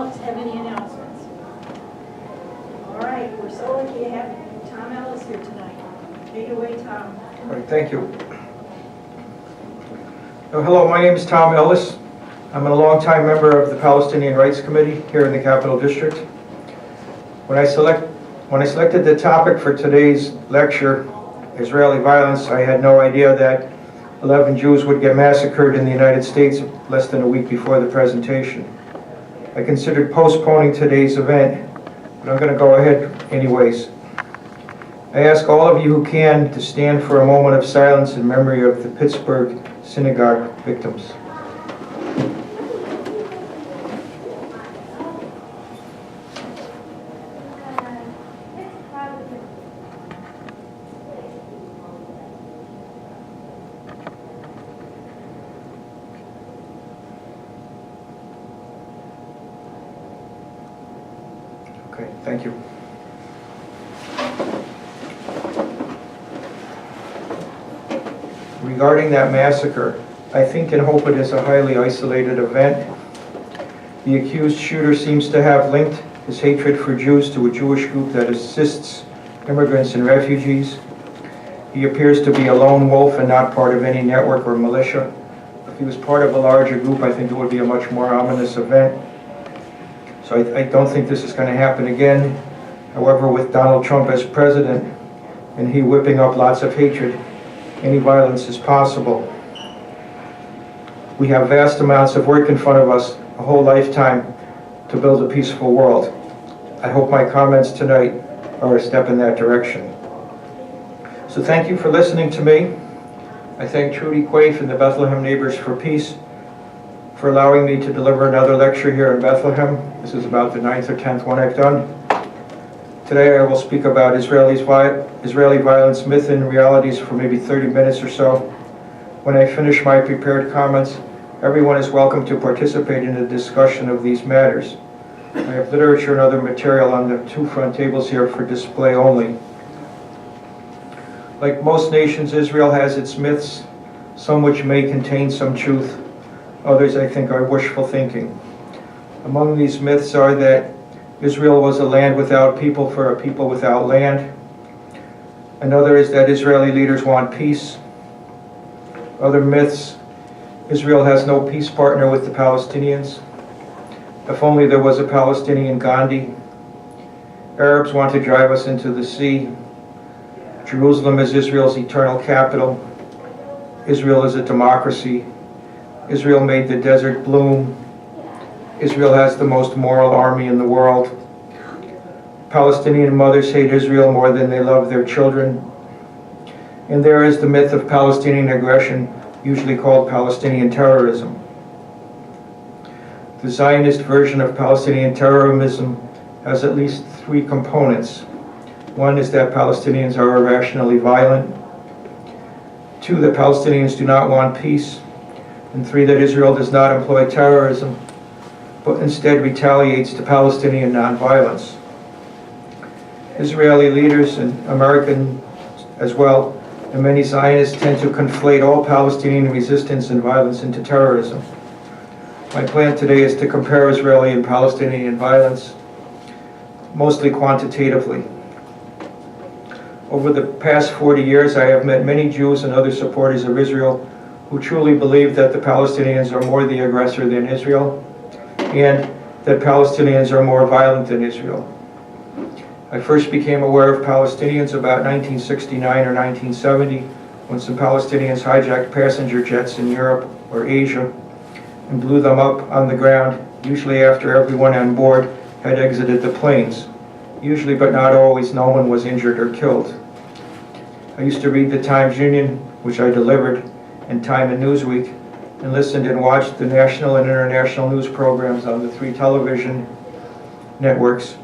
else have any announcements? All right, we're so lucky to have Tom Ellis here tonight. Take it away, Tom. All right, thank you. Hello, my name is Tom Ellis. I'm a longtime member of the Palestinian Rights Committee here in the Capital District. When I selected the topic for today's lecture, Israeli violence, I had no idea that 11 Jews would get massacred in the United States less than a week before the presentation. I considered postponing today's event, but I'm going to go ahead anyways. I ask all of you who can to stand for a moment of silence in memory of the Pittsburgh synagogue victims. Okay, thank you. Regarding that massacre, I think and hope it is a highly isolated event. The accused shooter seems to have linked his hatred for Jews to a Jewish group that assists immigrants and refugees. He appears to be a lone wolf and not part of any network or militia. If he was part of a larger group, I think it would be a much more ominous event. So I don't think this is going to happen again. However, with Donald Trump as president and he whipping up lots of hatred, any violence is possible. We have vast amounts of work in front of us, a whole lifetime, to build a peaceful world. I hope my comments tonight are a step in that direction. So thank you for listening to me. I thank Trudy Quaife and the Bethlehem Neighbors for Peace for allowing me to deliver another lecture here in Bethlehem. This is about the 9th or 10th one I've done. Today I will speak about Israeli violence, myth, and realities for maybe 30 minutes or so. When I finish my prepared comments, everyone is welcome to participate in the discussion of these matters. I have literature and other material on the two front tables here for display only. Like most nations, Israel has its myths, some which may contain some truth. Others, I think, are wishful thinking. Among these myths are that Israel was a land without people for a people without land. Another is that Israeli leaders want peace. Other myths, Israel has no peace partner with the Palestinians. If only there was a Palestinian Gandhi. Arabs want to drive us into the sea. Jerusalem is Israel's eternal capital. Israel is a democracy. Israel made the desert bloom. Israel has the most moral army in the world. Palestinian mothers hate Israel more than they love their children. And there is the myth of Palestinian aggression, usually called Palestinian terrorism. The Zionist version of Palestinian terrorism has at least three components. One is that Palestinians are irrationally violent. Two, that Palestinians do not want peace. And three, that Israel does not employ terrorism, but instead retaliates to Palestinian nonviolence. Israeli leaders and American as well, and many Zionists tend to conflate all Palestinian resistance and violence into terrorism. My plan today is to compare Israeli and Palestinian violence, mostly quantitatively. Over the past 40 years, I have met many Jews and other supporters of Israel who truly believe that the Palestinians are more the aggressor than Israel, and that Palestinians are more violent than Israel. I first became aware of Palestinians about 1969 or 1970, when some Palestinians hijacked passenger jets in Europe or Asia and blew them up on the ground, usually after everyone on board had exited the planes. Usually, but not always, no one was injured or killed. I used to read the Times Union, which I delivered, and Time and Newsweek, and listened and watched the national and international news programs on the three television networks,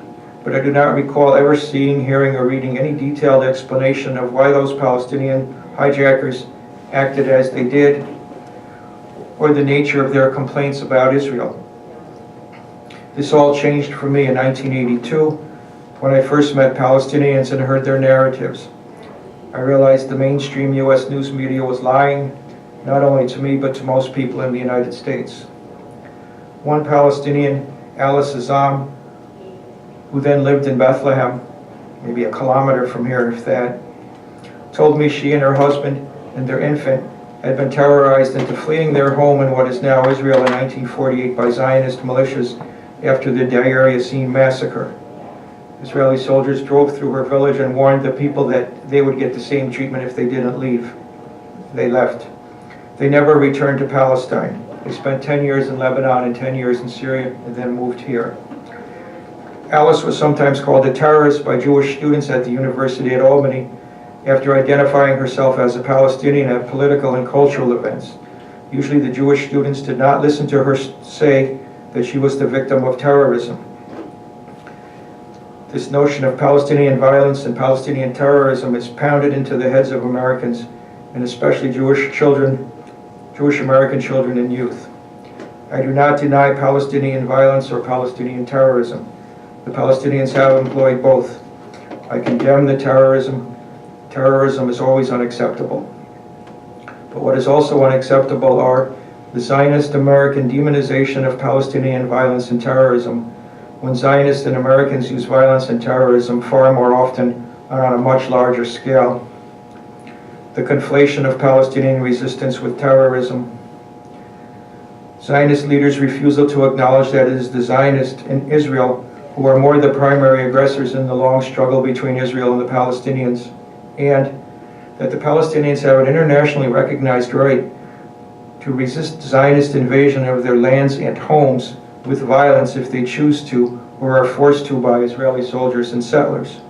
but I do not recall ever seeing, hearing, or reading any detailed explanation of why those Palestinian hijackers acted as they did, or the nature of their complaints about Israel. This all changed for me in 1982, when I first met Palestinians and heard their narratives. I realized the mainstream U.S. news media was lying, not only to me, but to most people in the United States. One Palestinian Alice Azam, who then lived in Bethlehem, maybe a kilometer from here if that, told me she and her husband and their infant had been terrorized into fleeing their home in what is now Israel in 1948 by Zionist militias after the Deir Yassin massacre. Israeli soldiers drove through her village and warned the people that they would get the same treatment if they didn't leave. They left. They never returned to Palestine. They spent 10 years in Lebanon and 10 years in Syria and then moved here. Alice was sometimes called a terrorist by Jewish students at the University at Albany after identifying herself as a Palestinian at political and cultural events. Usually the Jewish students did not listen to her say that she was the victim of terrorism. This notion of Palestinian violence and Palestinian terrorism is pounded into the heads of Americans, and especially Jewish American children and youth. I do not deny Palestinian violence or Palestinian terrorism. The Palestinians have employed both. I condemn the terrorism. Terrorism is always unacceptable. But what is also unacceptable are the Zionist American demonization of Palestinian violence and terrorism, when Zionists and Americans use violence and terrorism far more often and on a much larger scale. The conflation of Palestinian resistance with terrorism. Zionist leaders' refusal to acknowledge that it is the Zionists in Israel who are more the primary aggressors in the long struggle between Israel and the Palestinians, and that the Palestinians have an internationally recognized right to resist Zionist invasion of their lands and homes with violence if they choose to or are forced to by Israeli soldiers and settlers.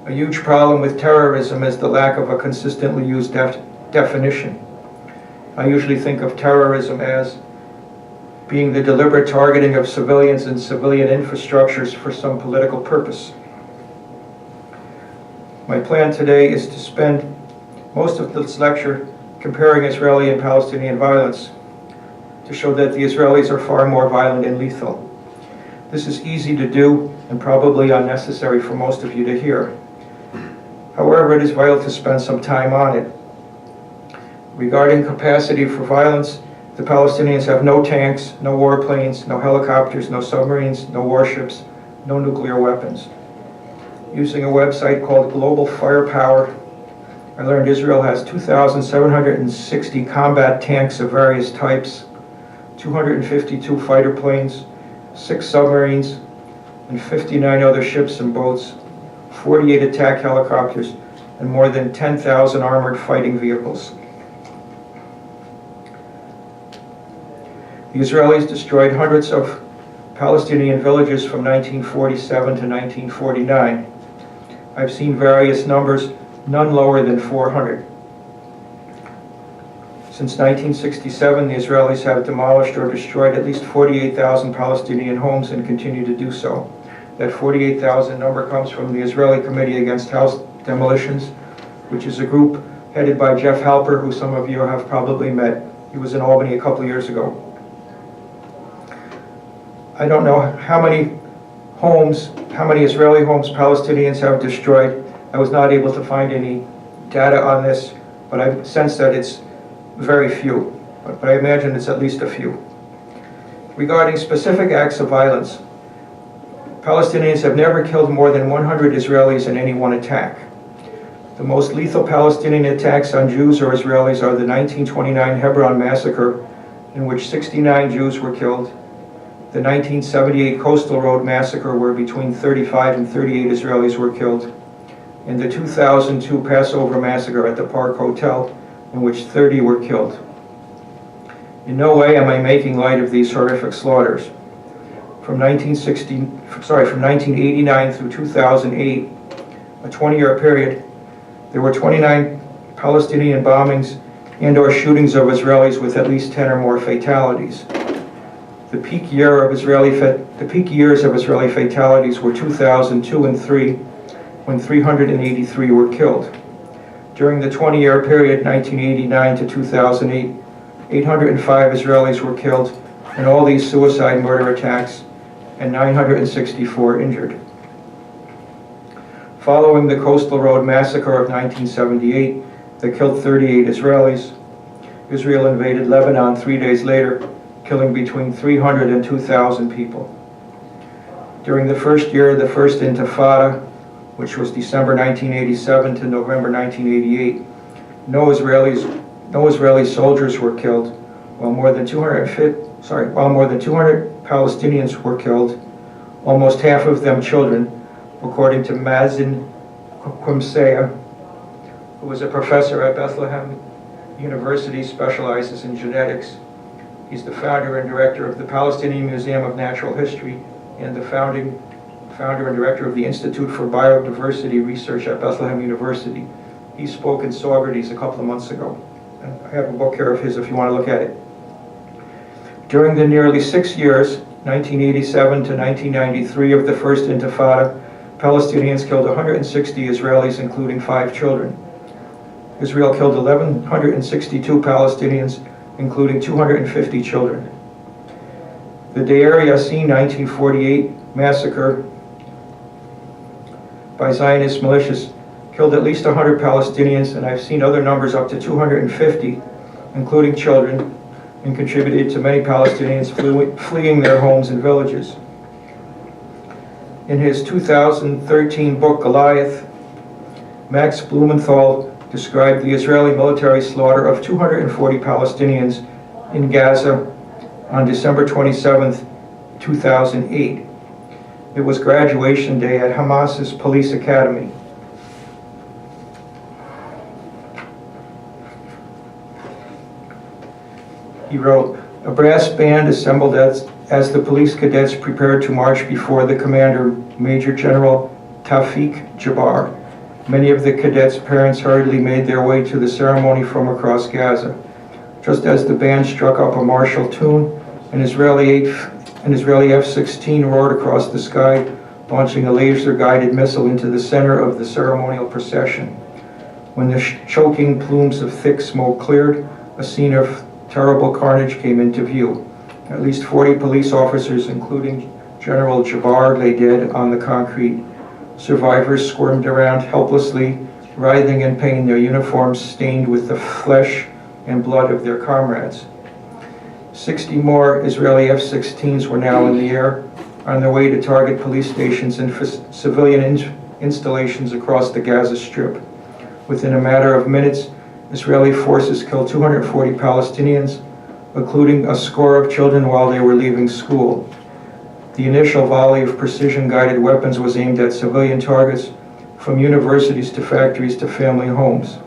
A huge problem with terrorism is the lack of a consistently used definition. I usually think of terrorism as being the deliberate targeting of civilians and civilian infrastructures for some political purpose. My plan today is to spend most of this lecture comparing Israeli and Palestinian violence to show that the Israelis are far more violent and lethal. This is easy to do and probably unnecessary for most of you to hear. However, it is vital to spend some time on it. Regarding capacity for violence, the Palestinians have no tanks, no warplanes, no helicopters, no submarines, no warships, no nuclear weapons. Using a website called Global Firepower, I learned Israel has 2,760 combat tanks of various types, 252 fighter planes, 6 submarines, and 59 other ships and boats, 48 attack helicopters, and more than 10,000 armored fighting vehicles. The Israelis destroyed hundreds of Palestinian villages from 1947 to 1949. I've seen various numbers, none lower than 400. Since 1967, the Israelis have demolished or destroyed at least 48,000 Palestinian homes and continue to do so. That 48,000 number comes from the Israeli Committee Against House Demolitions, which is a group headed by Jeff Halper, who some of you have probably met. He was in Albany a couple of years ago. I don't know how many Israeli homes Palestinians have destroyed. I was not able to find any data on this, but I sense that it's very few. But I imagine it's at least a few. Regarding specific acts of violence, Palestinians have never killed more than 100 Israelis in any one attack. The most lethal Palestinian attacks on Jews or Israelis are the 1929 Hebron massacre, in which 69 Jews were killed, the 1978 Coastal Road massacre, where between 35 and 38 Israelis were killed, and the 2002 Passover massacre at the Park Hotel, in which 30 were killed. In no way am I making light of these horrific slaughters. From 1989 through 2008, a 20-year period, there were 29 Palestinian bombings and/or shootings of Israelis with at least 10 or more fatalities. The peak years of Israeli fatalities were 2002 and 3, when 383 were killed. During the 20-year period, 1989 to 2008, 805 Israelis were killed in all these suicide murder attacks, and 964 injured. Following the Coastal Road massacre of 1978 that killed 38 Israelis, Israel invaded Lebanon 3 days later killing between 300 and 2,000 people. During the first year of the First Intifada, which was December 1987 to November 1988, no Israeli soldiers were killed, while more than 200 Palestinians were killed, almost half of them children, according to Mazen Qumseya, who was a professor at Bethlehem University, specializes in genetics. He's the founder and director of the Palestinian Museum of Natural History and the founder and director of the Institute for Biodiversity Research at Bethlehem University. He spoke in Saugerties a couple of months ago. And I have a book here of his if you want to look at it. During the nearly 6 years, 1987 to 1993 of the First Intifada, Palestinians killed 160 Israelis, including 5 children. Israel killed 1,162 Palestinians, including 250 children. The Deir Yassin 1948 massacre by Zionist militias killed at least 100 Palestinians, and I've seen other numbers up to 250, including children, and contributed to many Palestinians fleeing their homes and villages. In his 2013 book, Goliath, Max Blumenthal described the Israeli military slaughter of 240 Palestinians in Gaza on December 27, 2008. It was graduation day at Hamas's police academy. He wrote, "A brass band assembled as the police cadets prepared to march before the commander, Major General Tawfiq Jabbar. Many of the cadets' parents hurriedly made their way to the ceremony from across Gaza. Just as the band struck up a martial tune, an Israeli F-16 roared across the sky, launching a laser-guided missile into the center of the ceremonial procession. When the choking plumes of thick smoke cleared, a scene of terrible carnage came into view. At least 40 police officers, including General Jabbar, lay dead on the concrete. Survivors squirmed around helplessly, writhing in pain, their uniforms stained with the flesh and blood of their comrades. 60 more Israeli F-16s were now in the air, on their way to target police stations and civilian installations across the Gaza Strip. Within a matter of minutes, Israeli forces killed 240 Palestinians, including a score of children while they were leaving school. The initial volley of precision-guided weapons was aimed at civilian targets, from universities to factories to family homes.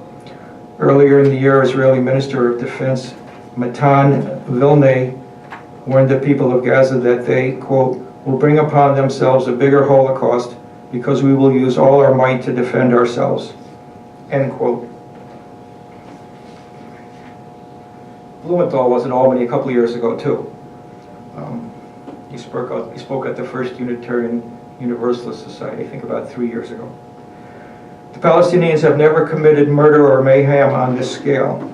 Earlier in the year, Israeli Minister of Defense Matan Vilnay warned the people of Gaza that they, quote, will bring upon themselves a bigger Holocaust because we will use all our might to defend ourselves, end quote. Blumenthal was in Albany a couple of years ago, too. He spoke at the First Unitarian Universalist Society, I think about 3 years ago. The Palestinians have never committed murder or mayhem on this scale.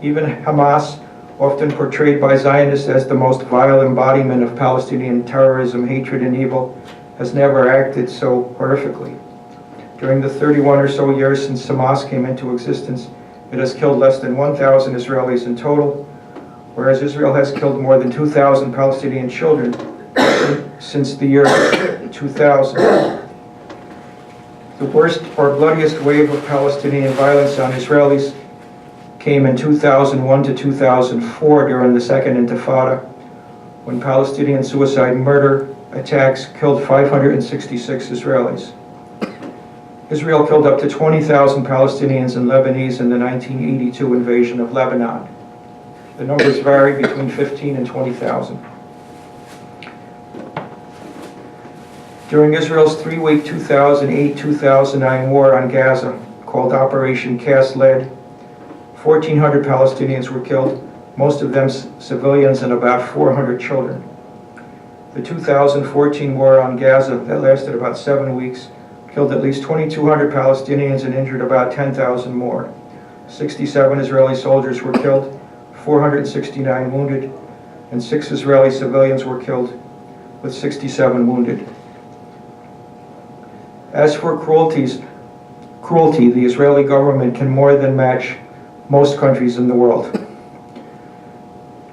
Even Hamas, often portrayed by Zionists as the most vile embodiment of Palestinian terrorism, hatred, and evil, has never acted so horrifically. During the 31 or so years since Hamas came into existence, it has killed less than 1,000 Israelis in total, whereas Israel has killed more than 2,000 Palestinian children since the year 2000. The worst or bloodiest wave of Palestinian violence on Israelis came in 2001 to 2004 during the Second Intifada, when Palestinian suicide murder attacks killed 566 Israelis. Israel killed up to 20,000 Palestinians and Lebanese in the 1982 invasion of Lebanon. The numbers vary between 15 and 20,000. During Israel's 3-week 2008-2009 war on Gaza, called Operation Cast Lead, 1,400 Palestinians were killed, most of them civilians and about 400 children. The 2014 war on Gaza, that lasted about 7 weeks, killed at least 2,200 Palestinians and injured about 10,000 more. 67 Israeli soldiers were killed, 469 wounded, and 6 Israeli civilians were killed, with 67 wounded. As for cruelty, the Israeli government can more than match most countries in the world.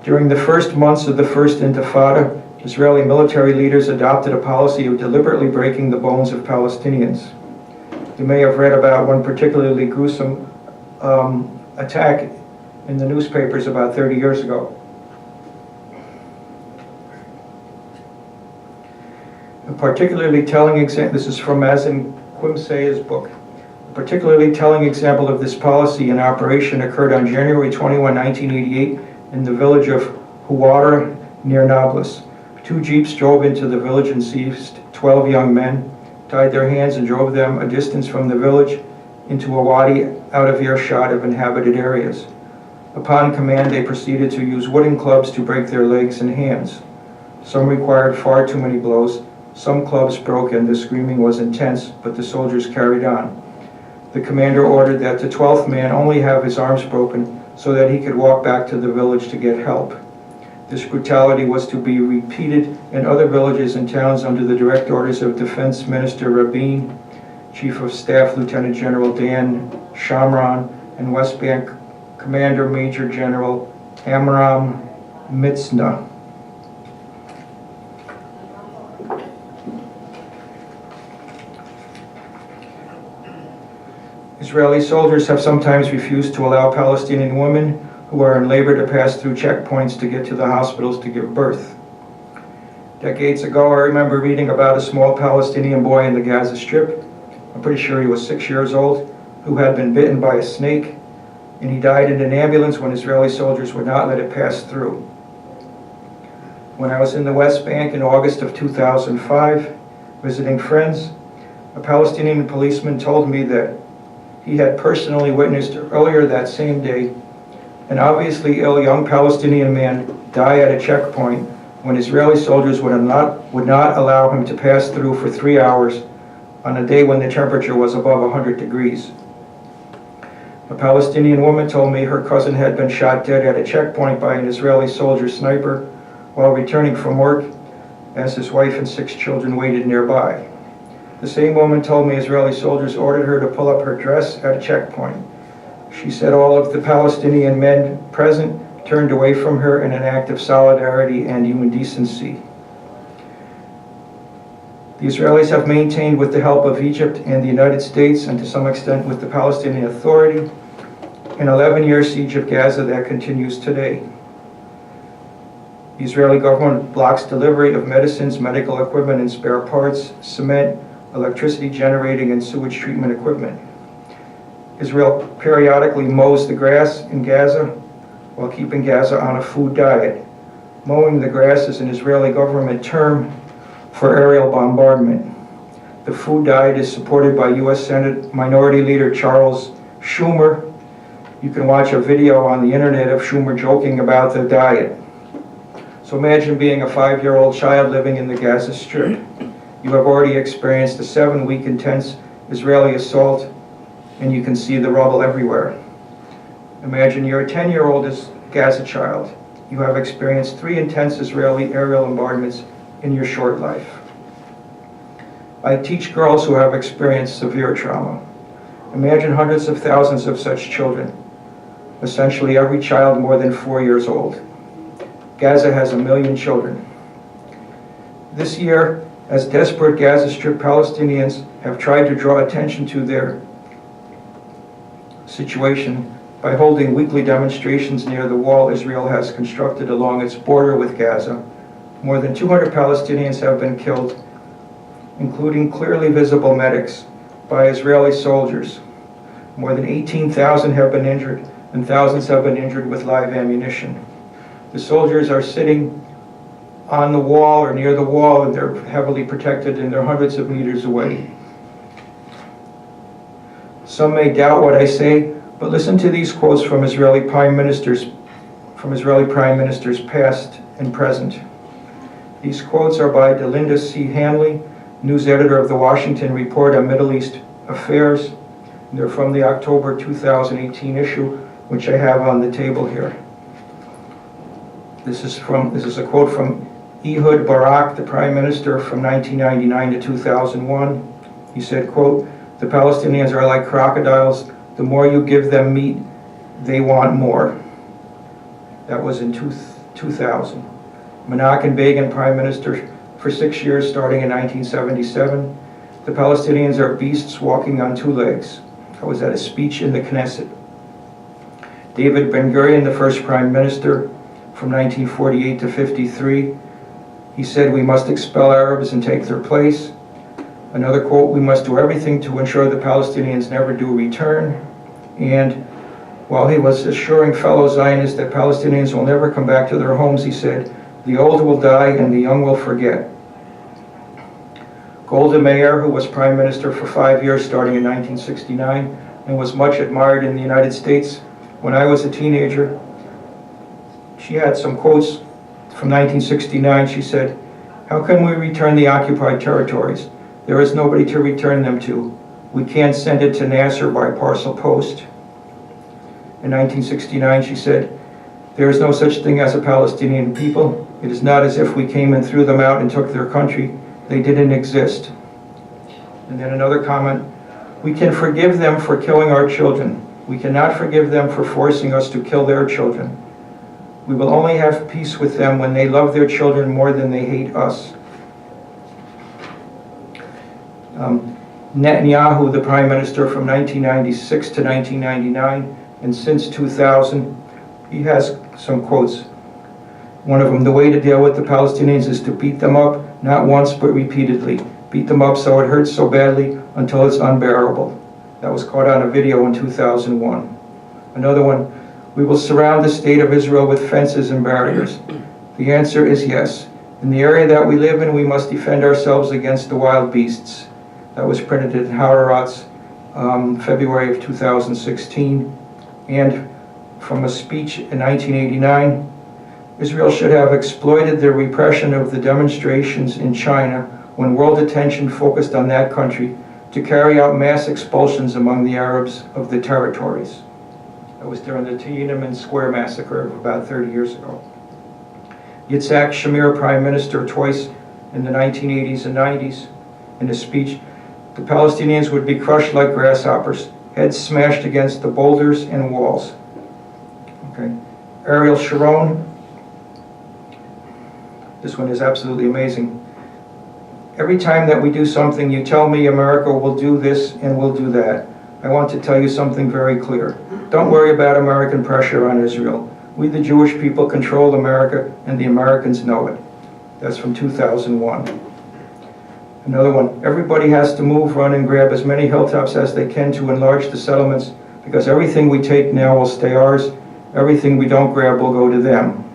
During the first months of the First Intifada, Israeli military leaders adopted a policy of deliberately breaking the bones of Palestinians. You may have read about one particularly gruesome attack in the newspapers about 30 years ago. A particularly telling example, this is from Mazen Quimse's book. A particularly telling example of this policy in operation occurred on January 21, 1988 in the village of Huwara near Nablus. 2 jeeps drove into the village and seized 12 young men, tied their hands and drove them a distance from the village into a wadi out of earshot of inhabited areas. Upon command, they proceeded to use wooden clubs to break their legs and hands. Some required far too many blows. Some clubs broke and the screaming was intense, but the soldiers carried on. The commander ordered that the 12th man only have his arms broken so that he could walk back to the village to get help. This brutality was to be repeated in other villages and towns under the direct orders of Defense Minister Rabin, Chief of Staff Lieutenant General Dan Shamron, and West Bank Commander Major General Amram Mitzna. Israeli soldiers have sometimes refused to allow Palestinian women who are in labor to pass through checkpoints to get to the hospitals to give birth. Decades ago, I remember reading about a small Palestinian boy in the Gaza Strip. I'm pretty sure he was 6 years old, who had been bitten by a snake, and he died in an ambulance when Israeli soldiers would not let it pass through. When I was in the West Bank in August of 2005, visiting friends, a Palestinian policeman told me that he had personally witnessed earlier that same day an obviously ill young Palestinian man die at a checkpoint when Israeli soldiers would not allow him to pass through for 3 hours on a day when the temperature was above 100 degrees. A Palestinian woman told me her cousin had been shot dead at a checkpoint by an Israeli soldier sniper while returning from work, as his wife and 6 children waited nearby. The same woman told me Israeli soldiers ordered her to pull up her dress at a checkpoint. She said all of the Palestinian men present turned away from her in an act of solidarity and human decency. The Israelis have maintained, with the help of Egypt and the United States, and to some extent with the Palestinian Authority, an 11-year siege of Gaza that continues today. The Israeli government blocks delivery of medicines, medical equipment and spare parts, cement, electricity generating and sewage treatment equipment. Israel periodically mows the grass in Gaza while keeping Gaza on a food diet. Mowing the grass is an Israeli government term for aerial bombardment. The food diet is supported by U.S. Senate Minority Leader Charles Schumer. You can watch a video on the internet of Schumer joking about the diet. So imagine being a 5-year-old child living in the Gaza Strip. You have already experienced a 7-week intense Israeli assault, and you can see the rubble everywhere. Imagine you're a 10-year-old Gaza child. You have experienced 3 intense Israeli aerial bombardments in your short life. I teach girls who have experienced severe trauma. Imagine hundreds of thousands of such children, essentially every child more than 4 years old. Gaza has 1 million children. This year, as desperate Gaza Strip Palestinians have tried to draw attention to their situation by holding weekly demonstrations near the wall Israel has constructed along its border with Gaza, more than 200 Palestinians have been killed, including clearly visible medics, by Israeli soldiers. More than 18,000 have been injured, and thousands have been injured with live ammunition. The soldiers are sitting on the wall or near the wall, and they're heavily protected, and they're hundreds of meters away. Some may doubt what I say, but listen to these quotes from Israeli prime ministers past and present. These quotes are by Delinda C. Hanley, news editor of the Washington Report on Middle East Affairs. They're from the October 2018 issue, which I have on the table here. This is a quote from Ehud Barak, the prime minister from 1999 to 2001. He said, quote, "The Palestinians are like crocodiles. The more you give them meat, they want more." That was in 2000. Menachem Begin, Prime Minister for 6 years, starting in 1977. The Palestinians are beasts walking on two legs. I was at a speech in the Knesset. David Ben-Gurion, the first Prime Minister from 1948 to 53, he said, "We must expel Arabs and take their place." Another quote, "We must do everything to ensure the Palestinians never do return." And while he was assuring fellow Zionists that Palestinians will never come back to their homes, he said, "The old will die and the young will forget." Golda Meir, who was Prime Minister for 5 years starting in 1969 and was much admired in the United States when I was a teenager, she had some quotes from 1969. She said, "How can we return the occupied territories? There is nobody to return them to. We can't send it to Nasser by parcel post." In 1969, she said, "There is no such thing as a Palestinian people. It is not as if we came and threw them out and took their country. They didn't exist." And then another comment, "We can forgive them for killing our children. We cannot forgive them for forcing us to kill their children. We will only have peace with them when they love their children more than they hate us." Netanyahu, the Prime Minister from 1996 to 1999, and since 2000, he has some quotes. One of them, "The way to deal with the Palestinians is to beat them up, not once but repeatedly. Beat them up so it hurts so badly until it's unbearable." That was caught on a video in 2001. Another one, "We will surround the state of Israel with fences and barriers." The answer is yes. In the area that we live in, we must defend ourselves against the wild beasts. That was printed in Haaretz, February of 2016. And from a speech in 1989, Israel should have exploited the repression of the demonstrations in China when world attention focused on that country to carry out mass expulsions among the Arabs of the territories. That was during the Tiananmen Square massacre of about 30 years ago. Yitzhak Shamir, Prime Minister twice in the 1980s and 90s, in a speech, "The Palestinians would be crushed like grasshoppers, heads smashed against the boulders and walls." Okay. Ariel Sharon, this one is absolutely amazing. "Every time that we do something, you tell me America will do this and will do that. I want to tell you something very clear. Don't worry about American pressure on Israel. We, the Jewish people, control America, and the Americans know it." That's from 2001. Another one, "Everybody has to move, run, and grab as many hilltops as they can to enlarge the settlements, because everything we take now will stay ours. Everything we don't grab will go to them."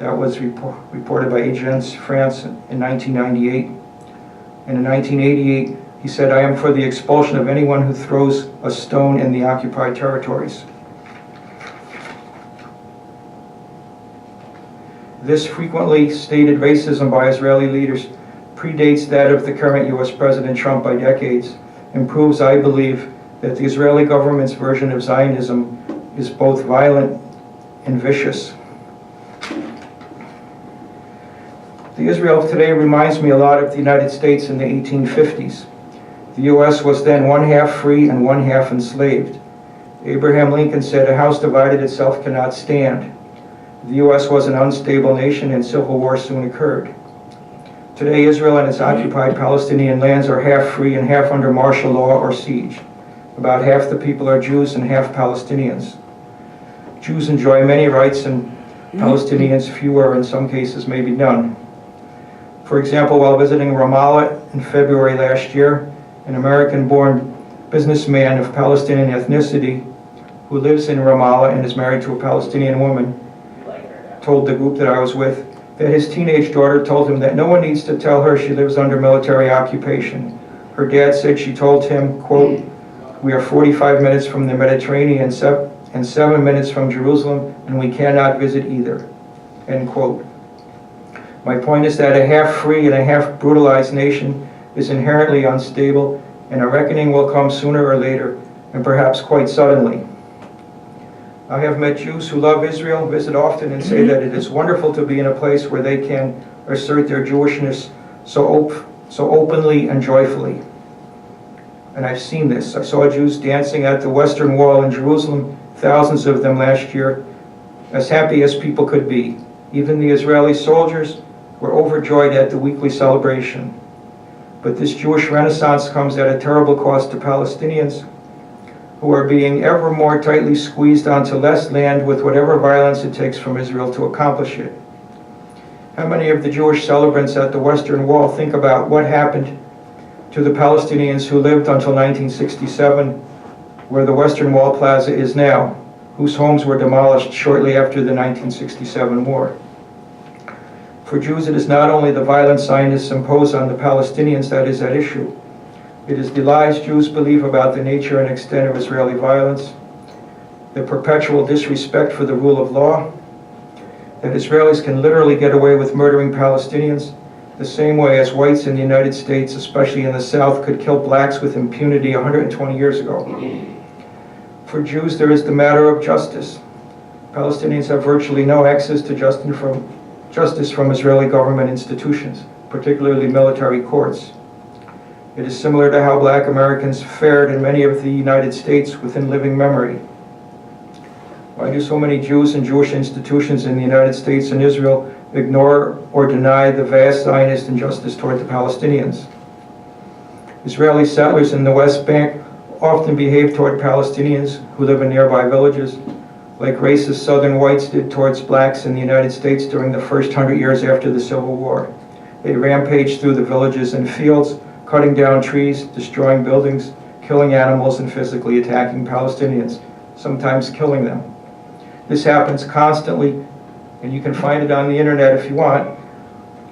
That was reported by Agence France in 1998. And in 1988, he said, "I am for the expulsion of anyone who throws a stone in the occupied territories." This frequently stated racism by Israeli leaders predates that of the current U.S. President Trump by decades, and proves, I believe, that the Israeli government's version of Zionism is both violent and vicious. The Israel of today reminds me a lot of the United States in the 1850s. The U.S. was then one half free and one half enslaved. Abraham Lincoln said, "A house divided itself cannot stand." The U.S. was an unstable nation and civil war soon occurred. Today, Israel and its occupied Palestinian lands are half free and half under martial law or siege. About half the people are Jews and half Palestinians. Jews enjoy many rights and Palestinians fewer, in some cases maybe none. For example, while visiting Ramallah in February last year, an American-born businessman of Palestinian ethnicity who lives in Ramallah and is married to a Palestinian woman told the group that I was with that his teenage daughter told him that no one needs to tell her she lives under military occupation. Her dad said she told him, quote, "We are 45 minutes from the Mediterranean and 7 minutes from Jerusalem, and we cannot visit either," end quote. My point is that a half-free and a half-brutalized nation is inherently unstable, and a reckoning will come sooner or later, and perhaps quite suddenly. I have met Jews who love Israel, visit often, and say that it is wonderful to be in a place where they can assert their Jewishness so openly and joyfully. And I've seen this. I saw Jews dancing at the Western Wall in Jerusalem, thousands of them last year, as happy as people could be. Even the Israeli soldiers were overjoyed at the weekly celebration. But this Jewish Renaissance comes at a terrible cost to Palestinians, who are being ever more tightly squeezed onto less land with whatever violence it takes from Israel to accomplish it. How many of the Jewish celebrants at the Western Wall think about what happened to the Palestinians who lived until 1967, where the Western Wall Plaza is now, whose homes were demolished shortly after the 1967 war? For Jews, it is not only the violence Zionists impose on the Palestinians that is at issue. It is the lies Jews believe about the nature and extent of Israeli violence, the perpetual disrespect for the rule of law, that Israelis can literally get away with murdering Palestinians the same way as whites in the United States, especially in the South, could kill blacks with impunity 120 years ago. For Jews, there is the matter of justice. Palestinians have virtually no access to justice from Israeli government institutions, particularly military courts. It is similar to how black Americans fared in many of the United States within living memory. Why do so many Jews and Jewish institutions in the United States and Israel ignore or deny the vast Zionist injustice toward the Palestinians? Israeli settlers in the West Bank often behave toward Palestinians who live in nearby villages like racist Southern whites did towards blacks in the United States during the first 100 years after the Civil War. They rampaged through the villages and fields, cutting down trees, destroying buildings, killing animals, and physically attacking Palestinians, sometimes killing them. This happens constantly, and you can find it on the internet if you want,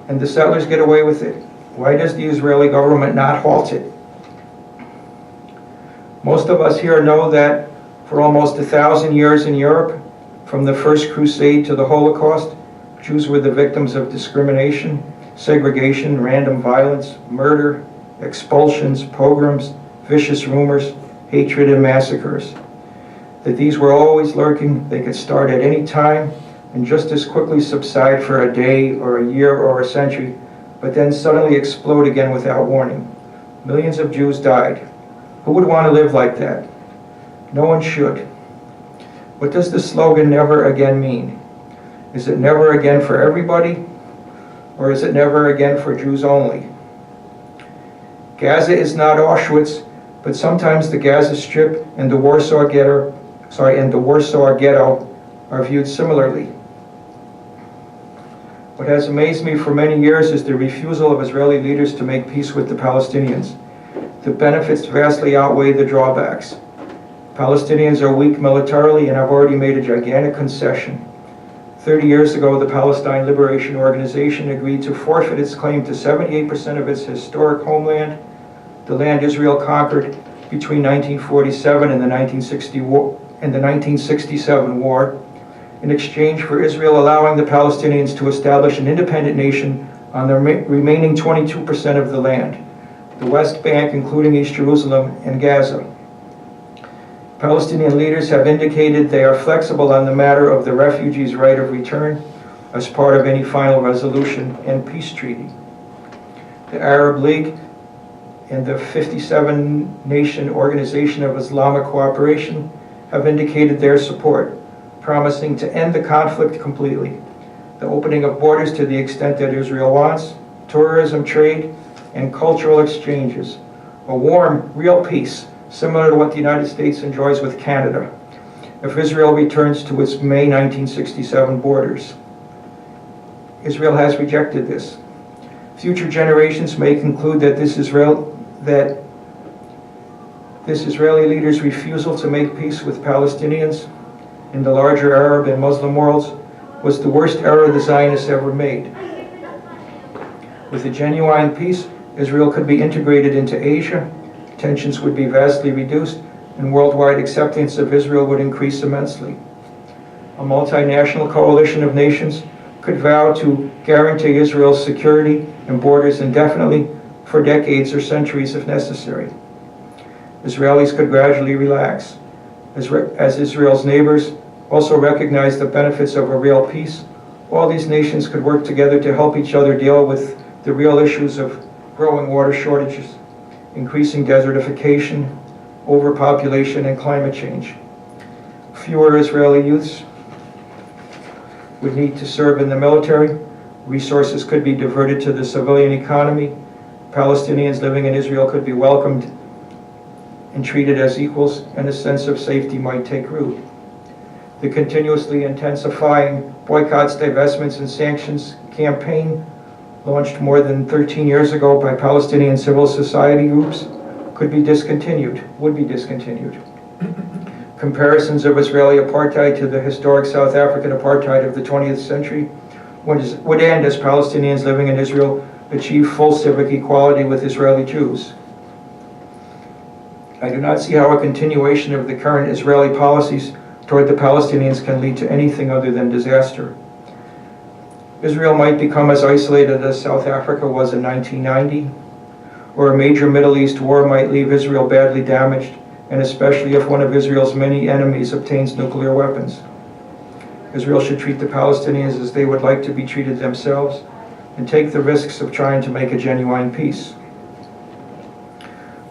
and the settlers get away with it. Why does the Israeli government not halt it? Most of us here know that for almost 1,000 years in Europe, from the First Crusade to the Holocaust, Jews were the victims of discrimination, segregation, random violence, murder, expulsions, pogroms, vicious rumors, hatred, and massacres. That these were always lurking, they could start at any time and just as quickly subside for a day or a year or a century, but then suddenly explode again without warning. Millions of Jews died. Who would want to live like that? No one should. What does the slogan "never again" mean? Is it never again for everybody? Or is it never again for Jews only? Gaza is not Auschwitz, but sometimes the Gaza Strip and the Warsaw Ghetto are viewed similarly. What has amazed me for many years is the refusal of Israeli leaders to make peace with the Palestinians. The benefits vastly outweigh the drawbacks. Palestinians are weak militarily and have already made a gigantic concession. 30 years ago, the Palestine Liberation Organization agreed to forfeit its claim to 78% of its historic homeland, the land Israel conquered between 1947 and the 1967 war, in exchange for Israel allowing the Palestinians to establish an independent nation on the remaining 22% of the land, the West Bank, including East Jerusalem and Gaza. Palestinian leaders have indicated they are flexible on the matter of the refugees' right of return as part of any final resolution and peace treaty. The Arab League and the 57-nation Organization of Islamic Cooperation have indicated their support, promising to end the conflict completely, the opening of borders to the extent that Israel wants, tourism, trade, and cultural exchanges, a warm, real peace, similar to what the United States enjoys with Canada, if Israel returns to its May 1967 borders. Israel has rejected this. Future generations may conclude that this Israeli leader's refusal to make peace with Palestinians in the larger Arab and Muslim worlds was the worst error the Zionists ever made. With a genuine peace, Israel could be integrated into Asia, tensions would be vastly reduced, and worldwide acceptance of Israel would increase immensely. A multinational coalition of nations could vow to guarantee Israel's security and borders indefinitely for decades or centuries if necessary. Israelis could gradually relax. As Israel's neighbors also recognize the benefits of a real peace, all these nations could work together to help each other deal with the real issues of growing water shortages, increasing desertification, overpopulation, and climate change. Fewer Israeli youths would need to serve in the military. Resources could be diverted to the civilian economy. Palestinians living in Israel could be welcomed and treated as equals, and a sense of safety might take root. The continuously intensifying boycotts, divestments, and sanctions campaign, launched more than 13 years ago by Palestinian civil society groups, would be discontinued. Comparisons of Israeli apartheid to the historic South African apartheid of the 20th century would end as Palestinians living in Israel achieve full civic equality with Israeli Jews. I do not see how a continuation of the current Israeli policies toward the Palestinians can lead to anything other than disaster. Israel might become as isolated as South Africa was in 1990, or a major Middle East war might leave Israel badly damaged, and especially if one of Israel's many enemies obtains nuclear weapons. Israel should treat the Palestinians as they would like to be treated themselves, and take the risks of trying to make a genuine peace.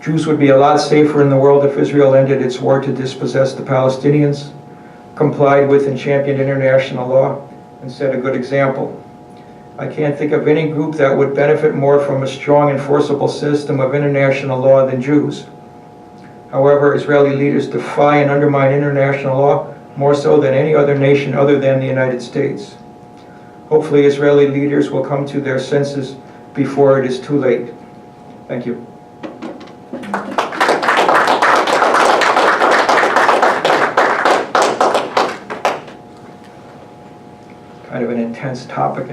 Jews would be a lot safer in the world if Israel ended its war to dispossess the Palestinians, complied with and championed international law, and set a good example. I can't think of any group that would benefit more from a strong enforceable system of international law than Jews. However, Israeli leaders defy and undermine international law more so than any other nation other than the United States. Hopefully, Israeli leaders will come to their senses before it is too late. Thank you. Kind of an intense topic.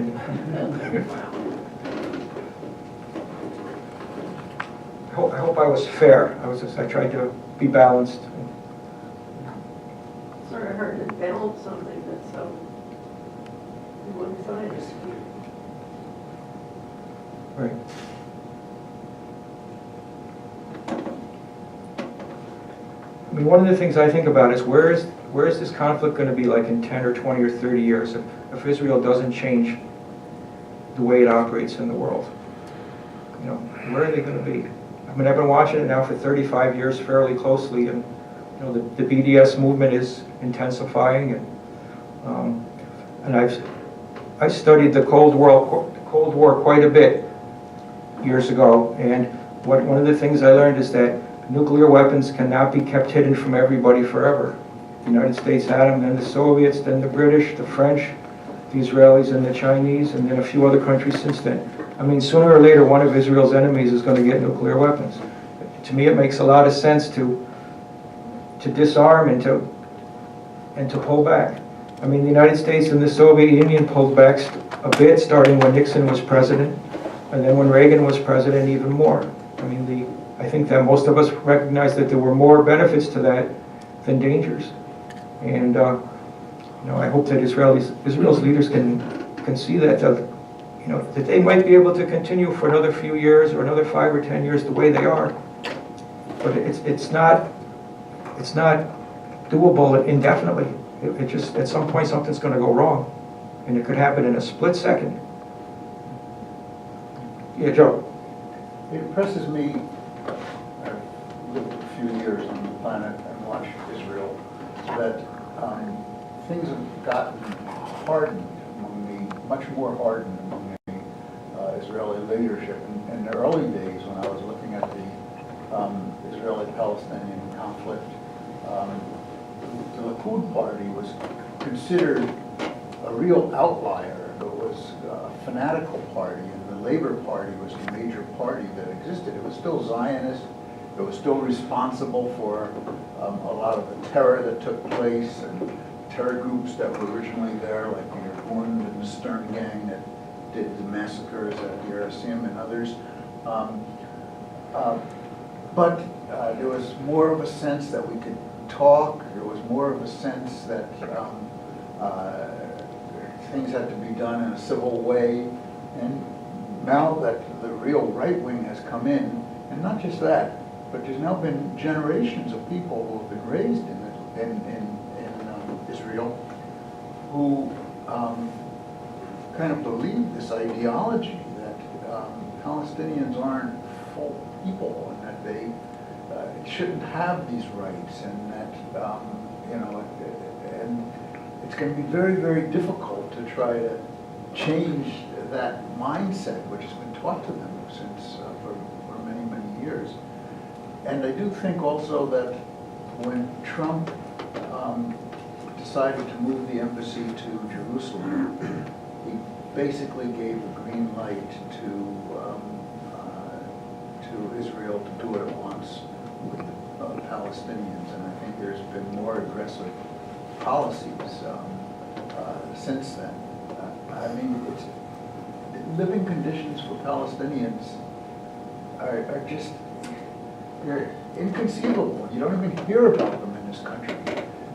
I hope I was fair. I tried to be balanced. Sort of hard to balance something that's so one-sided. Right. I mean, one of the things I think about is where is this conflict going to be like in 10 or 20 or 30 years if Israel doesn't change the way it operates in the world? You know, where are they going to be? I mean, I've been watching it now for 35 years fairly closely, and you know, the BDS movement is intensifying, and I studied the Cold War quite a bit years ago, and one of the things I learned is that nuclear weapons cannot be kept hidden from everybody forever. The United States had them, then the Soviets, then the British, the French, the Israelis, and the Chinese, and then a few other countries since then. I mean, sooner or later, one of Israel's enemies is going to get nuclear weapons. To me, it makes a lot of sense to disarm and to pull back. I mean, the United States and the Soviet Union pulled back a bit, starting when Nixon was president, and then when Reagan was president, even more. I mean, I think that most of us recognize that there were more benefits to that than dangers. And you know, I hope that Israel's leaders can see that, you know, that they might be able to continue for another few years or another 5 or 10 years the way they are. But it's not doable indefinitely. It just, at some point, something's going to go wrong, and it could happen in a split second. Yeah, Joe. It impresses me. I've lived a few years on the planet and watched Israel, that things have gotten hardened much more hardened among the Israeli leadership. In the early days, when I was looking at the Israeli-Palestinian conflict, the Likud party was considered a real outlier. It was a fanatical party, and the Labor Party was the major party that existed. It was still Zionist. It was still responsible for a lot of the terror that took place, and terror groups that were originally there, like the Irgun and the Stern Gang that did the massacres at Deir Yassim and others. But there was more of a sense that we could talk. There was more of a sense that things had to be done in a civil way. And now that the real right wing has come in, and not just that, but there's now been generations of people who have been raised in Israel who kind of believe this ideology that Palestinians aren't full people and that they shouldn't have these rights, and that you know, it's going to be very, very difficult to try to change that mindset, which has been taught to them since for many, many years. And I do think also that when Trump decided to move the embassy to Jerusalem, he basically gave a green light to Israel to do it at once with the Palestinians. And I think there's been more aggressive policies since then. I mean, living conditions for Palestinians are just, they're inconceivable. You don't even hear about them in this country.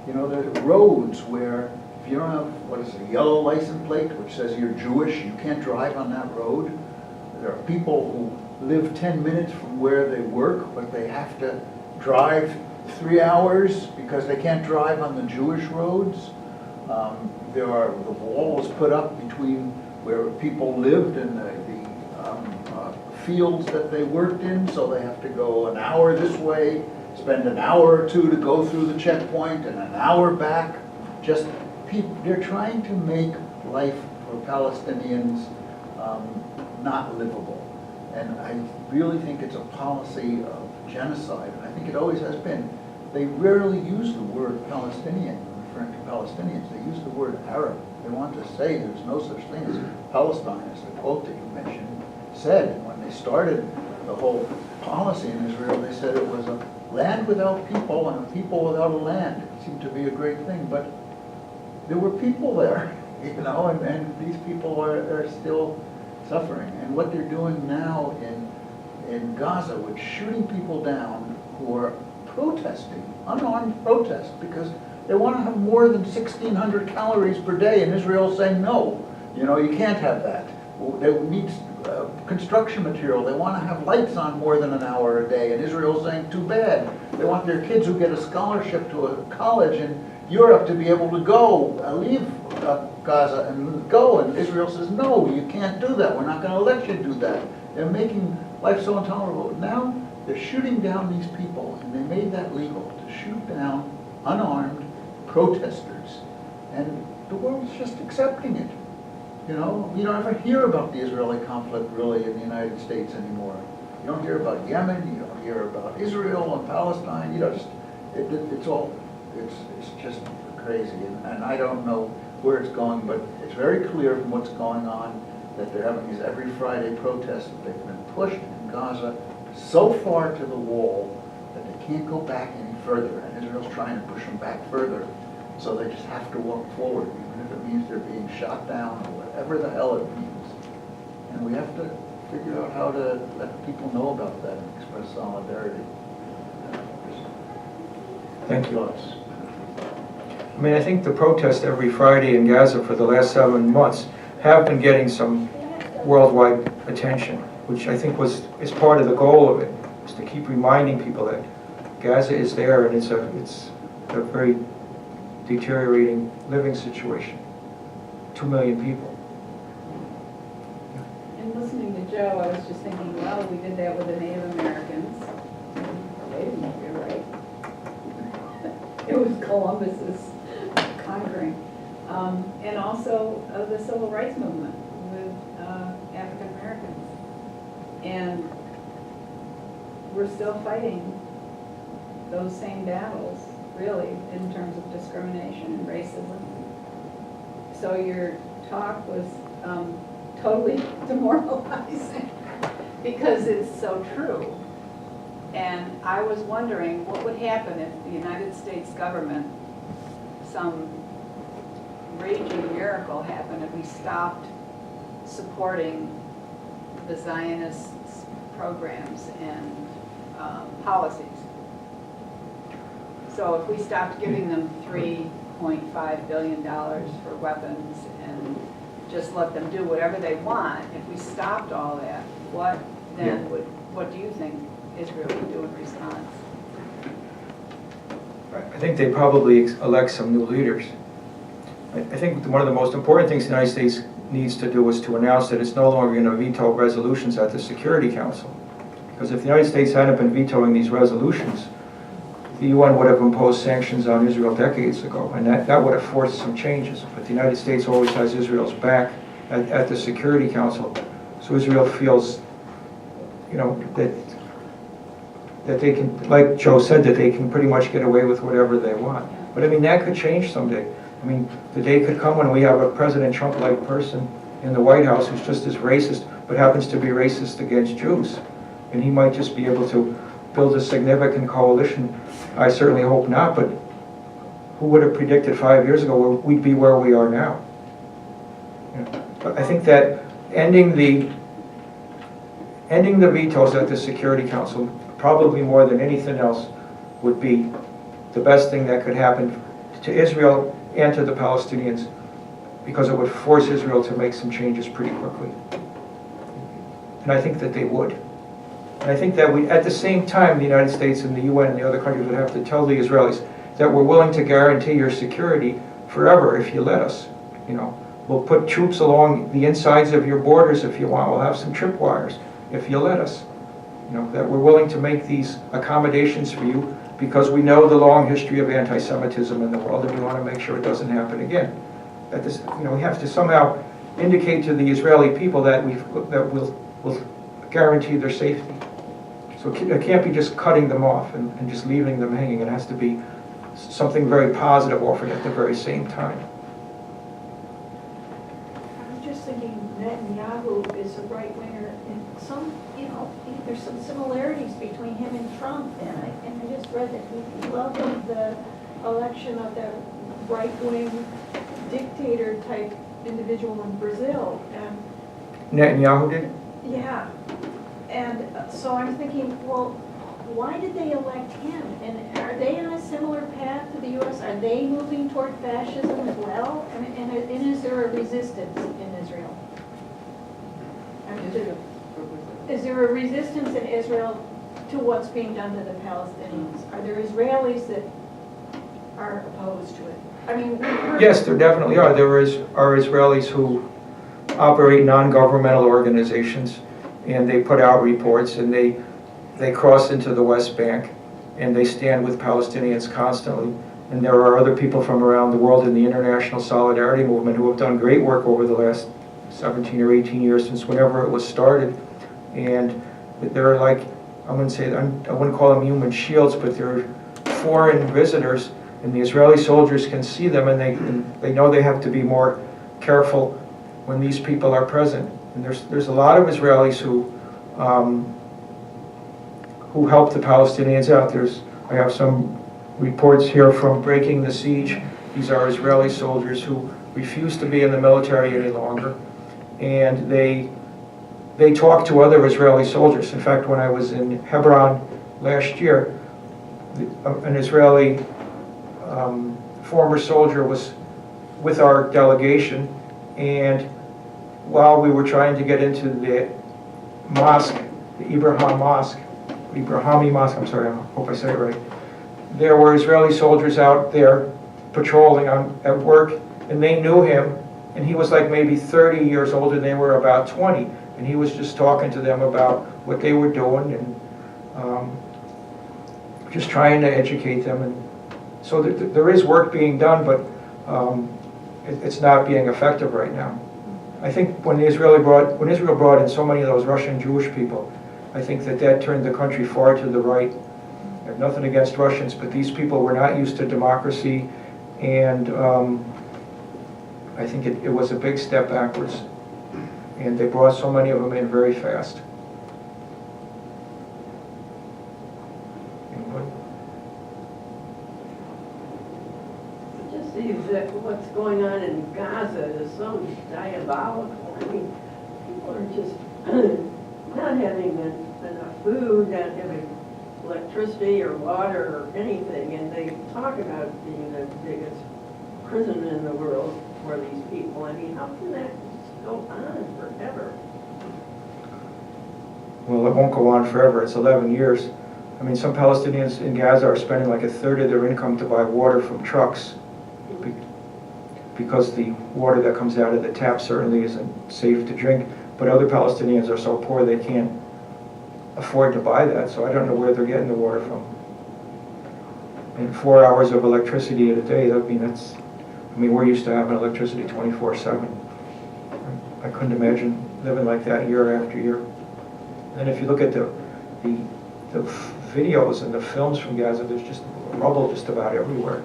You know, there are roads where if you don't have, what is it, a yellow license plate which says you're Jewish, you can't drive on that road. There are people who live 10 minutes from where they work, but they have to drive 3 hours because they can't drive on the Jewish roads. The wall was put up between where people lived and the fields that they worked in, so they have to go an hour this way, spend an hour or two to go through the checkpoint, and an hour back. Just people, they're trying to make life for Palestinians not livable. And I really think it's a policy of genocide, and I think it always has been. They rarely use the word Palestinian when referring to Palestinians. They use the word Arab. They want to say there's no such thing as Palestine, as the quote that you mentioned said. And when they started the whole policy in Israel, they said it was a land without people and a people without a land. It seemed to be a great thing, but there were people there, you know, and these people are still suffering. And what they're doing now in Gaza with shooting people down who are protesting, unarmed protest, because they want to have more than 1,600 calories per day, and Israel's saying no, you know, you can't have that. They need construction material. They want to have lights on more than an hour a day, and Israel's saying too bad. They want their kids who get a scholarship to a college in Europe to be able to go, leave Gaza and go, and Israel says no, you can't do that. We're not going to let you do that. They're making life so intolerable. Now they're shooting down these people, and they made that legal, to shoot down unarmed protesters, and the world's just accepting it. You know, you don't ever hear about the Israeli conflict really in the United States anymore. You don't hear about Yemen, you don't hear about Israel and Palestine, you know, it's just crazy, and I don't know where it's going, but it's very clear from what's going on that they're having these every Friday protests, that they've been pushed in Gaza so far to the wall that they can't go back any further, and Israel's trying to push them back further, so they just have to walk forward, even if it means they're being shot down or whatever the hell it means. And we have to figure out how to let people know about that and express solidarity. Thank you. Thoughts? I mean, I think the protests every Friday in Gaza for the last 7 months have been getting some worldwide attention, which I think is part of the goal of it, is to keep reminding people that Gaza is there and it's a very deteriorating living situation. 2 million people. And listening to Joe, I was just thinking, well, we did that with the Native Americans. They didn't do it right. It was Columbus's conquering. And also the civil rights movement with African Americans. And we're still fighting those same battles, really, in terms of discrimination and racism. So your talk was totally demoralizing because it's so true. And I was wondering what would happen if the United States government, some raging miracle happened if we stopped supporting the Zionist programs and policies. So if we stopped giving them $3.5 billion for weapons and just let them do whatever they want, if we stopped all that, what do you think Israel would do in response? I think they probably elect some new leaders. I think one of the most important things the United States needs to do is to announce that it's no longer going to veto resolutions at the Security Council. Because if the United States hadn't been vetoing these resolutions, the UN would have imposed sanctions on Israel decades ago, and that would have forced some changes. But the United States always has Israel's back at the Security Council. So Israel feels, you know, that they can, like Joe said, that they can pretty much get away with whatever they want. But I mean, that could change someday. I mean, the day could come when we have a President Trump-like person in the White House who's just as racist, but happens to be racist against Jews. And he might just be able to build a significant coalition. I certainly hope not, but who would have predicted 5 years ago we'd be where we are now? You know, but I think that ending the vetoes at the Security Council, probably more than anything else, would be the best thing that could happen to Israel and to the Palestinians, because it would force Israel to make some changes pretty quickly. And I think that they would. And I think that we, at the same time, the United States and the UN and the other countries would have to tell the Israelis that we're willing to guarantee your security forever if you let us. You know, we'll put troops along the insides of your borders if you want. We'll have some tripwires if you let us. You know, that we're willing to make these accommodations for you because we know the long history of anti-Semitism in the world, and we want to make sure it doesn't happen again. That this, you know, we have to somehow indicate to the Israeli people that we'll guarantee their safety. So it can't be just cutting them off and just leaving them hanging. It has to be something very positive offered at the very same time. I'm just thinking Netanyahu is a right-winger, and some, you know, there's some similarities between him and Trump, and I just read that he welcomed the election of that right-wing dictator-type individual in Brazil, and Netanyahu did? yeah, and so I'm thinking, well, why did they elect him? And are they on a similar path to the U.S.? Are they moving toward fascism as well? And is there a resistance in Israel? Is there a resistance in Israel to what's being done to the Palestinians? Are there Israelis that are opposed to it? I mean, yes, there definitely are. There are Israelis who operate non-governmental organizations, and they put out reports, and they cross into the West Bank, and they stand with Palestinians constantly. And there are other people from around the world in the international solidarity movement who have done great work over the last 17 or 18 years since whenever it was started. And they're like, I wouldn't call them human shields, but they're foreign visitors, and the Israeli soldiers can see them, and they know they have to be more careful when these people are present. And there's a lot of Israelis who help the Palestinians out. I have some reports here from Breaking the Siege. These are Israeli soldiers who refuse to be in the military any longer, and they talk to other Israeli soldiers. In fact, when I was in Hebron last year, an Israeli former soldier was with our delegation, and while we were trying to get into the mosque, the Ibrahimi Mosque, I'm sorry, I hope I said it right, there were Israeli soldiers out there patrolling at work, and they knew him, and he was like maybe 30 years old, and they were about 20, and he was just talking to them about what they were doing, and just trying to educate them. And so there is work being done, but it's not being effective right now. I think when Israel brought in so many of those Russian Jewish people, I think that turned the country far to the right. I have nothing against Russians, but these people were not used to democracy, and I think it was a big step backwards. And they brought so many of them in very fast. Anybody? It just seems that what's going on in Gaza is so diabolical. I mean, people are just not having enough food, not having electricity or water or anything, and they talk about being the biggest prison in the world for these people. I mean, how can that go on forever? Well, it won't go on forever. It's 11 years. I mean, some Palestinians in Gaza are spending like a third of their income to buy water from trucks because the water that comes out of the tap certainly isn't safe to drink. But other Palestinians are so poor they can't afford to buy that, so I don't know where they're getting the water from. and 4 hours of electricity in a day, I mean, we're used to having electricity 24/7. I couldn't imagine living like that year after year. And if you look at the videos and the films from Gaza, there's just rubble just about everywhere.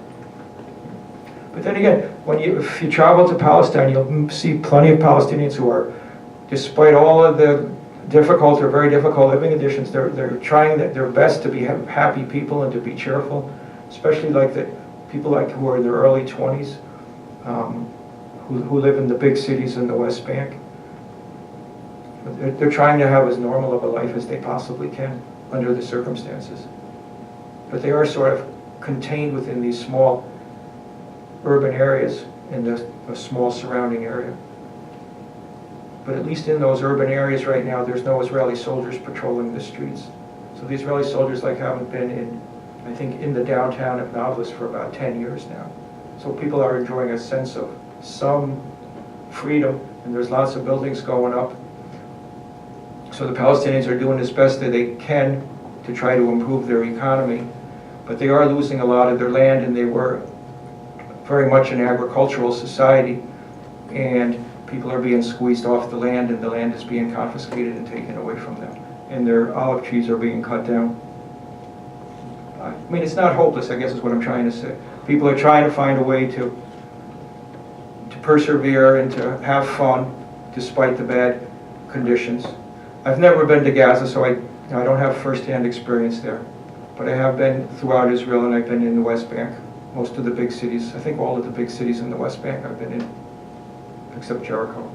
But then again, if you travel to Palestine, you'll see plenty of Palestinians who are, despite all of the difficult or very difficult living conditions, they're trying their best to be happy people and to be cheerful, especially like the people who are in their early 20s, who live in the big cities in the West Bank. They're trying to have as normal of a life as they possibly can under the circumstances. But they are sort of contained within these small urban areas in a small surrounding area. But at least in those urban areas right now, there's no Israeli soldiers patrolling the streets. So the Israeli soldiers haven't been I think, in the downtown of Nablus for about 10 years now. So people are enjoying a sense of some freedom, and there's lots of buildings going up. So the Palestinians are doing as best that they can to try to improve their economy, but they are losing a lot of their land, and they were very much an agricultural society, and people are being squeezed off the land, and the land is being confiscated and taken away from them, and their olive trees are being cut down. I mean, it's not hopeless, I guess is what I'm trying to say. People are trying to find a way to persevere and to have fun despite the bad conditions. I've never been to Gaza, so I don't have first-hand experience there. But I have been throughout Israel, and I've been in the West Bank. Most of the big cities, I think all of the big cities in the West Bank I've been in, except Jericho.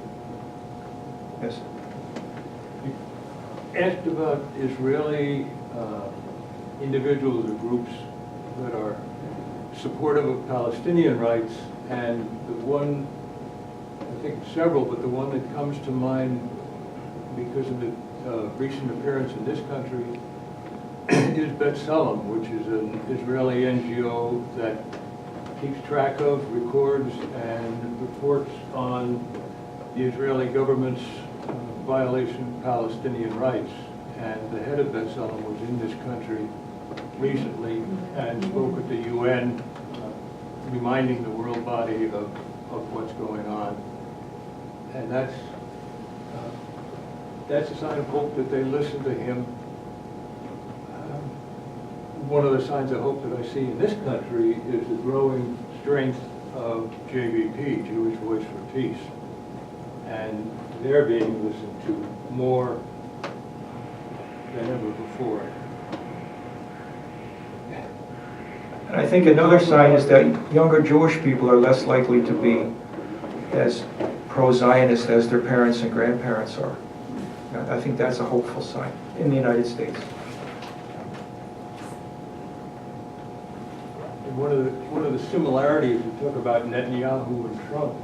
Yes? Asked about Israeli individuals or groups that are supportive of Palestinian rights, and the one, I think several, but the one that comes to mind because of the recent appearance in this country is B'Tselem, which is an Israeli NGO that keeps track of, records, and reports on the Israeli government's violation of Palestinian rights. And the head of B'Tselem was in this country recently and spoke at the UN, reminding the world body of what's going on. And that's a sign of hope that they listen to him. One of the signs of hope that I see in this country is the growing strength of JVP, Jewish Voice for Peace. And they're being listened to more than ever before. And I think another sign is that younger Jewish people are less likely to be as pro-Zionist as their parents and grandparents are. I think that's a hopeful sign in the United States. And one of the similarities, we talk about Netanyahu and Trump.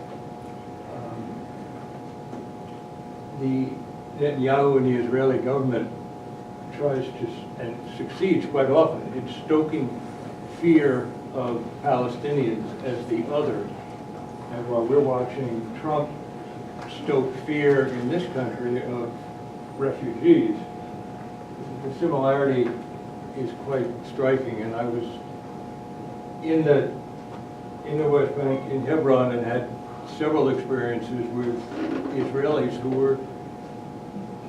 The Netanyahu and the Israeli government tries to, and succeeds quite often, in stoking fear of Palestinians as the other. And while we're watching Trump stoke fear in this country of refugees, the similarity is quite striking. And I was in the West Bank, in Hebron, and had several experiences with Israelis who were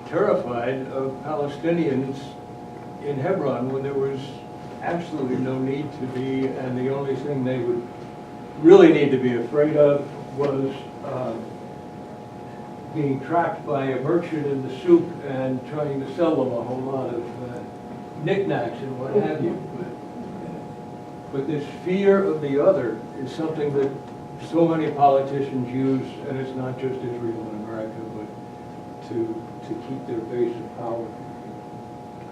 terrified of Palestinians in Hebron when there was absolutely no need to be, and the only thing they would really need to be afraid of was being tracked by a merchant in the souk and trying to sell them a whole lot of knickknacks and what have you. But this fear of the other is something that so many politicians use, and it's not just Israel and America, but to keep their base of power.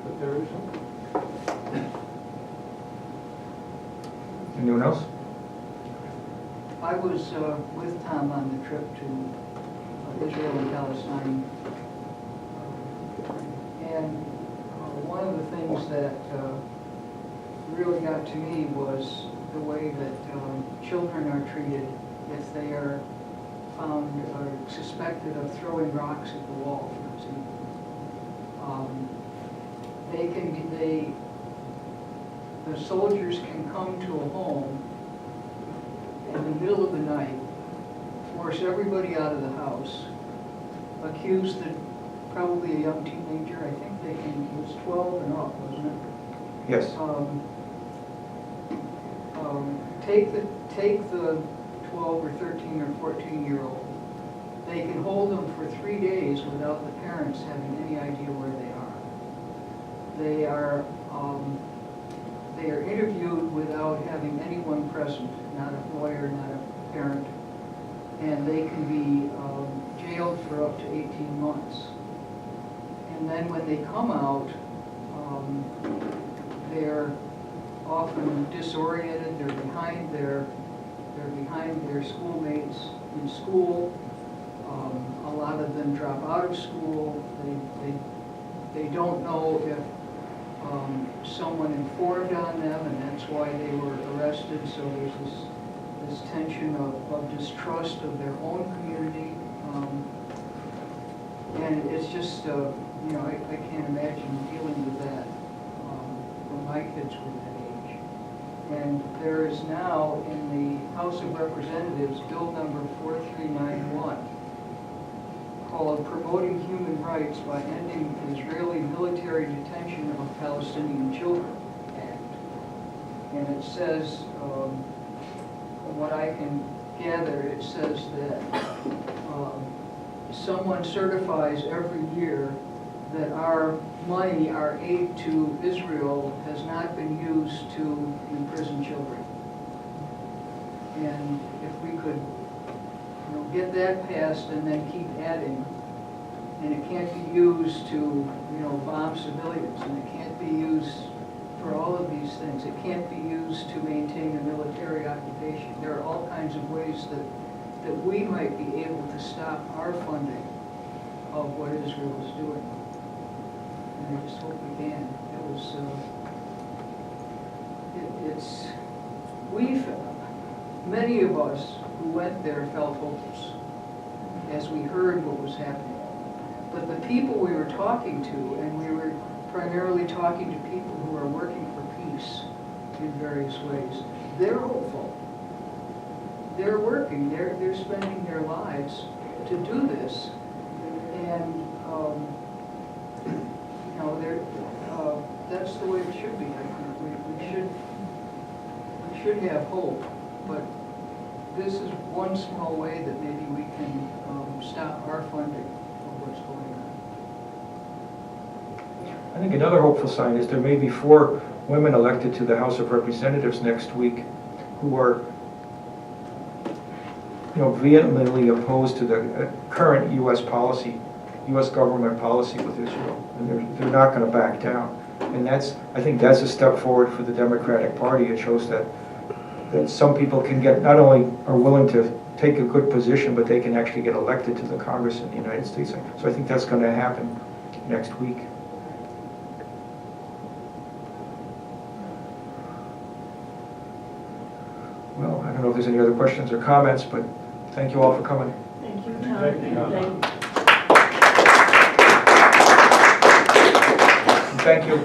But there is something. Anyone else? I was with Tom on the trip to Israel and Palestine, and one of the things that really got to me was the way that children are treated if they are found or suspected of throwing rocks at the wall, for example. the soldiers can come to a home in the middle of the night, force everybody out of the house, accuse probably a young teenager, I think it was 12 and up, wasn't it? Yes. Take the 12 or 13 or 14-year-old. They can hold them for 3 days without the parents having any idea where they are. They are interviewed without having anyone present, not a lawyer, not a parent, and they can be jailed for up to 18 months. And then when they come out, they're often disoriented. They're behind their schoolmates in school. A lot of them drop out of school. They don't know if someone informed on them, and that's why they were arrested. So there's this tension of distrust of their own community, and it's just I can't imagine dealing with that when my kids were that age. And there is now in the House of Representatives Bill number 4391 called Promoting Human Rights by Ending Israeli Military Detention of Palestinian Children Act. And it says, from what I can gather, it says that someone certifies every year that our money, our aid to Israel has not been used to imprison children. And if we could get that passed and then keep adding, and it can't be used to bomb civilians, and it can't be used for all of these things. It can't be used to maintain a military occupation. There are all kinds of ways that we might be able to stop our funding of what Israel is doing. And I just hope we can. Many of us who went there felt hopeless as we heard what was happening. But the people we were talking to, and we were primarily talking to people who are working for peace in various ways, they're hopeful. They're working, they're spending their lives to do this. And that's the way it should be. I think we should have hope, but this is one small way that maybe we can stop our funding of what's going on. I think another hopeful sign is there may be 4 women elected to the House of Representatives next week who are vehemently opposed to the current U.S. policy, U.S. government policy with Israel, and they're not going to back down. And I think that's a step forward for the Democratic Party. It shows that some people can not only are willing to take a good position, but they can actually get elected to the Congress in the United States. So I think that's going to happen next week. Well, I don't know if there's any other questions or comments, but thank you all for coming. Thank you, Tom. Thank you, Tom. And Thank you.